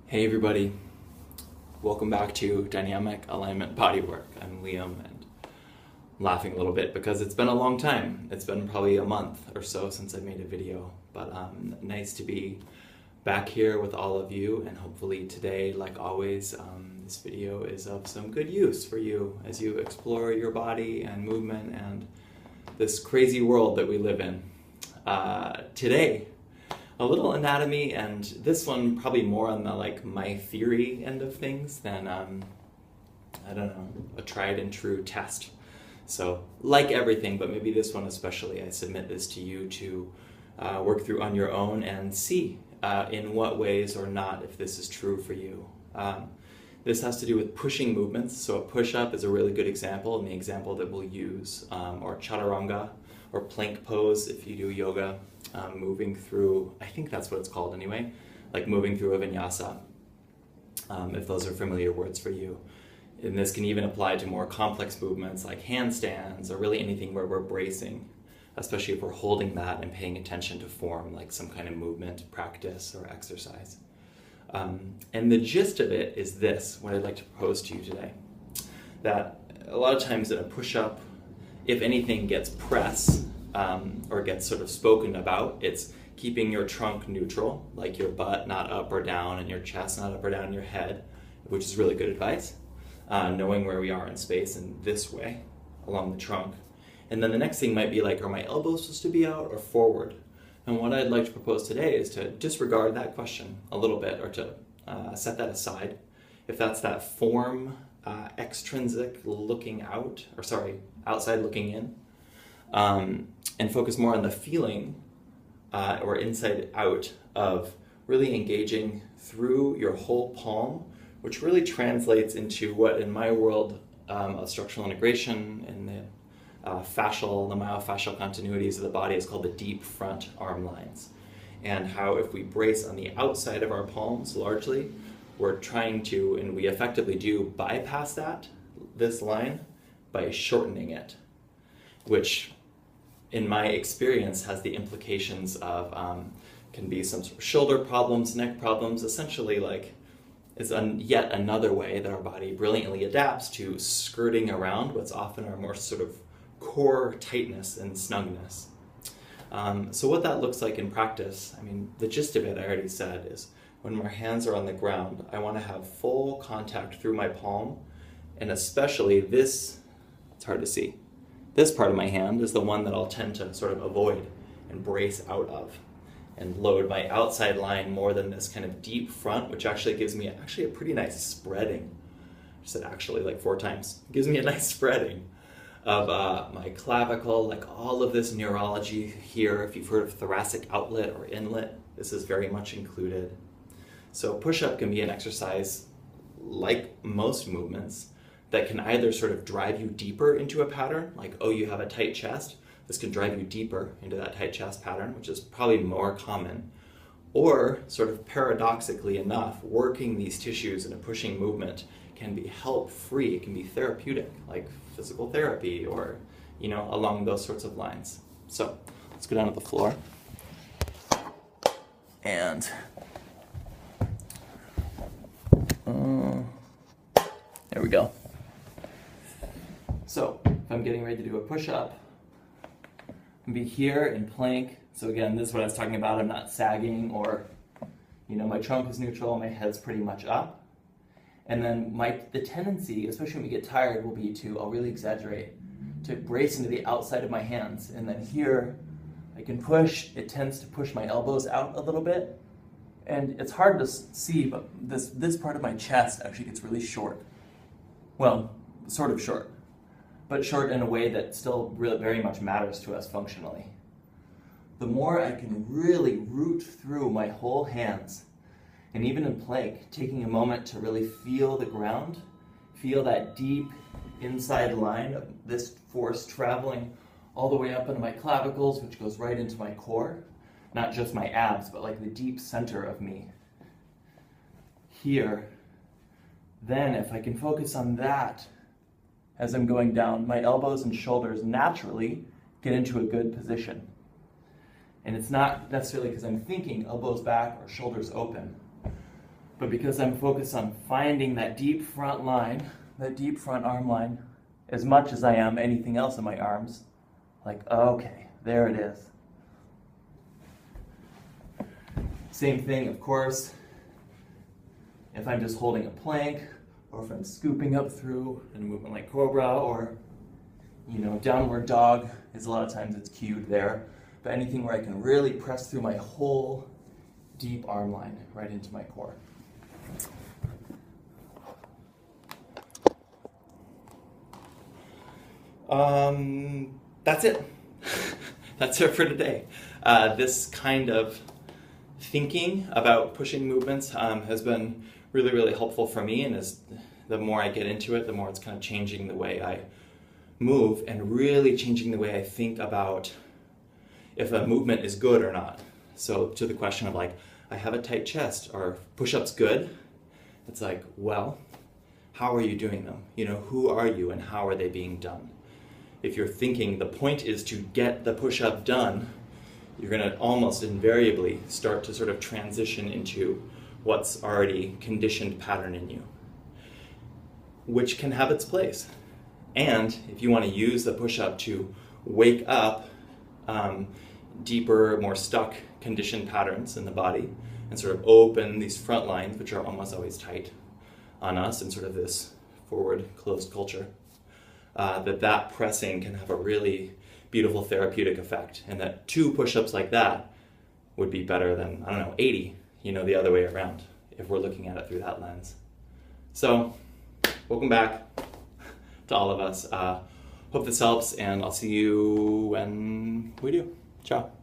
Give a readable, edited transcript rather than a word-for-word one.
Hey everybody, welcome back to Dynamic Alignment Bodywork. I'm Liam and I'm laughing a little bit because it's been a long time. It's been probably a month or so since I made a video, but nice to be back here with all of you, and hopefully today, like always, this video is of some good use for you as you explore your body and movement and this crazy world that we live in. Today, a little anatomy, and this one probably more on the my theory end of things than I don't know, a tried and true test. So like everything, but maybe this one especially, I submit this to you to work through on your own and see in what ways or not if this is true for you. This has to do with pushing movements. So a push-up is a really good example, and the example that we'll use, or chaturanga, or plank pose if you do yoga. Moving through, I think that's what it's called anyway, like moving through a vinyasa, if those are familiar words for you. And this can even apply to more complex movements like handstands, or really anything where we're bracing, especially if we're holding that and paying attention to form, like some kind of movement, practice, or exercise. And the gist of it is this, what I'd like to propose to you today, that a lot of times in a push-up, if anything gets press, or gets sort of spoken about, it's keeping your trunk neutral, like your butt not up or down and your chest not up or down in your head, which is really good advice, knowing where we are in space in this way, along the trunk. And then the next thing might be like, are my elbows supposed to be out or forward? And what I'd like to propose today is to disregard that question a little bit, or to set that aside. If that's that form, extrinsic looking out, or sorry, outside looking in, and focus more on the feeling or inside out of really engaging through your whole palm, which really translates into what in my world of structural integration and the myofascial continuities of the body is called the deep front arm lines. And how if we brace on the outside of our palms largely, we're trying to, and we effectively do, bypass this line by shortening it, which in my experience has the implications of, can be some sort of shoulder problems, neck problems, essentially is yet another way that our body brilliantly adapts to skirting around what's often our more sort of core tightness and snugness. So what that looks like in practice, I mean, the gist of it I already said is when my hands are on the ground, I want to have full contact through my palm, and especially this, it's hard to see, this part of my hand is the one that I'll tend to sort of avoid and brace out of, and load my outside line more than this kind of deep front, which actually gives me a pretty nice spreading. I said actually like 4 times. It gives me a nice spreading of my clavicle, like all of this neurology here. If you've heard of thoracic outlet or inlet, this is very much included. So push-up can be an exercise, like most movements, that can either sort of drive you deeper into a pattern, like, oh, you have a tight chest, this can drive you deeper into that tight chest pattern, which is probably more common, or sort of paradoxically enough, working these tissues in a pushing movement can be help-free, it can be therapeutic, like physical therapy, or, you know, along those sorts of lines. So let's go down to the floor. And there we go. So if I'm getting ready to do a push-up, I'm be here in plank. So again, this is what I was talking about. I'm not sagging, or, you know, my trunk is neutral, my head's pretty much up. And then the tendency, especially when we get tired, will be to, I'll really exaggerate, to brace into the outside of my hands. And then here, I can push. It tends to push my elbows out a little bit. And it's hard to see, but this part of my chest actually gets really short. Well, sort of short, but short in a way that still really very much matters to us functionally. The more I can really root through my whole hands, and even in plank, taking a moment to really feel the ground, feel that deep inside line of this force traveling all the way up into my clavicles, which goes right into my core, not just my abs, but like the deep center of me. Here, then if I can focus on that as I'm going down, my elbows and shoulders naturally get into a good position. And it's not necessarily because I'm thinking elbows back or shoulders open. But because I'm focused on finding that deep front line, that deep front arm line, as much as I am anything else in my arms, like, okay, there it is. Same thing, of course, if I'm just holding a plank, or if I'm scooping up through in a movement like cobra, or, you know, downward dog is a lot of times it's cued there. But anything where I can really press through my whole deep arm line right into my core. That's it. That's it for today. This kind of thinking about pushing movements has been really, really helpful for me, and as the more I get into it, the more it's kind of changing the way I move and really changing the way I think about if a movement is good or not. So to the question of like, I have a tight chest, are push-ups good? It's like, well, how are you doing them? You know, who are you and how are they being done? If you're thinking the point is to get the push-up done, you're going to almost invariably start to sort of transition into what's already conditioned pattern in you, which can have its place. And if you want to use the push-up to wake up deeper, more stuck conditioned patterns in the body and sort of open these front lines, which are almost always tight on us in sort of this forward closed culture, that pressing can have a really beautiful therapeutic effect, and that 2 push-ups like that would be better than, I don't know, 80, you know, the other way around, if we're looking at it through that lens. So, welcome back to all of us. Hope this helps, and I'll see you when we do. Ciao.